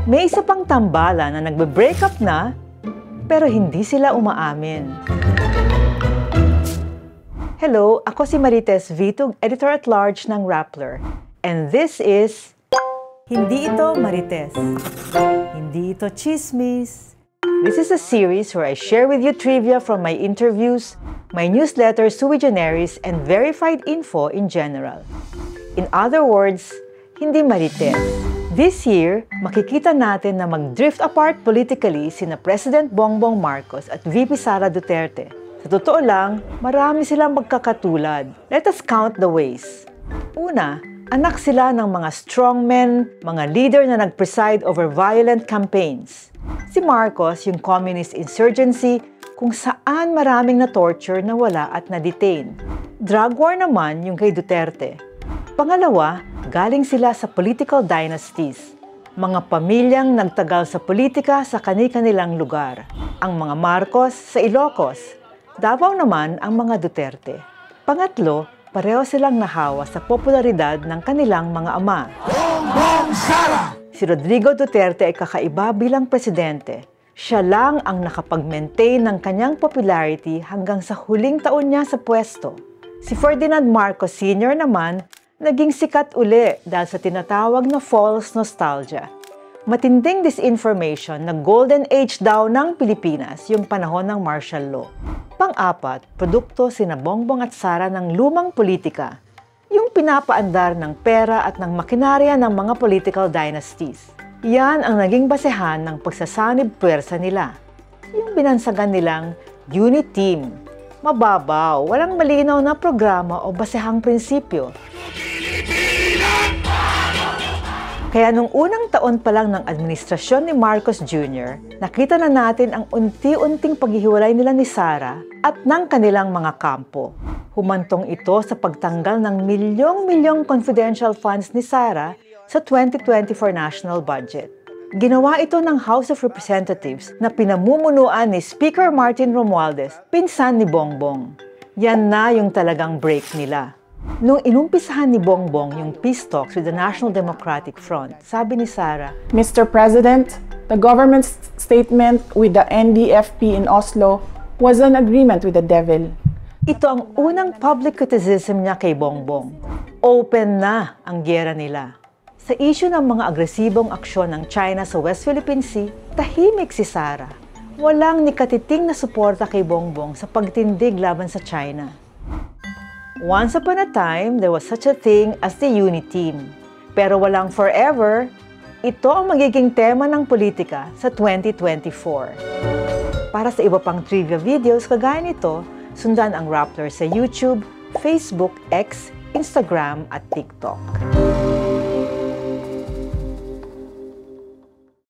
May isa pang tambalan na nagbe-break up na, pero hindi sila umaamin. Hello, ako si Marites Vitug, Editor-at-Large ng Rappler. And this is... Hindi ito Marites. Hindi ito chismis. This is a series where I share with you trivia from my interviews, my newsletter Sui Generis, and verified info in general. In other words, hindi Marites. This year, makikita natin na mag-drift apart politically sina President Bongbong Marcos at VP Sara Duterte. Sa totoo lang, marami silang magkakatulad. Let us count the ways. Una, anak sila ng mga strongmen, mga leader na nag-preside over violent campaigns. Si Marcos, yung communist insurgency, kung saan maraming na-torture, nawala at na-detain. Drug war naman yung kay Duterte. Pangalawa, galing sila sa political dynasties. Mga pamilyang nagtagal sa politika sa kani-kanilang lugar. Ang mga Marcos sa Ilocos. Davao naman ang mga Duterte. Pangatlo, pareho silang nahawa sa popularidad ng kanilang mga ama. Bongbong Sara! Si Rodrigo Duterte ay kakaiba bilang presidente. Siya lang ang nakapag-maintain ng kanyang popularity hanggang sa huling taon niya sa pwesto. Si Ferdinand Marcos Sr. naman, naging sikat uli dahil sa tinatawag na false nostalgia. Matinding disinformation na golden age daw ng Pilipinas yung panahon ng martial law. Pang-apat, produkto sina Bongbong at Sara ng lumang politika, yung pinapaandar ng pera at ng makinarya ng mga political dynasties. Yan ang naging basehan ng pagsasanib puwersa nila. Yung binansagan nilang unit team. Mababaw, walang malinaw na programa o basehang prinsipyo. Kaya nung unang taon pa lang ng administrasyon ni Marcos Jr., nakita na natin ang unti-unting paghihiwalay nila ni Sara at ng kanilang mga kampo. Humantong ito sa pagtanggal ng milyong-milyong confidential funds ni Sara sa 2024 national budget. Ginawa ito ng House of Representatives na pinamumunuan ni Speaker Martin Romualdez, pinsan ni Bongbong. Yan na yung talagang break nila. Nung inumpisahan ni Bongbong yung peace talks with the National Democratic Front, sabi ni Sara, Mr. President, the government's statement with the NDFP in Oslo was an agreement with the devil. Ito ang unang public criticism niya kay Bongbong. Open na ang giyera nila. Sa issue ng mga agresibong aksyon ng China sa West Philippine Sea, tahimik si Sara. Walang nikatiting na suporta kay Bongbong sa pagtindig laban sa China. Once upon a time, there was such a thing as the unit team. Pero walang forever, ito ang magiging tema ng politika sa 2024. Para sa iba pang trivia videos kagaya nito, sundan ang Rappler sa YouTube, Facebook, X, Instagram at TikTok.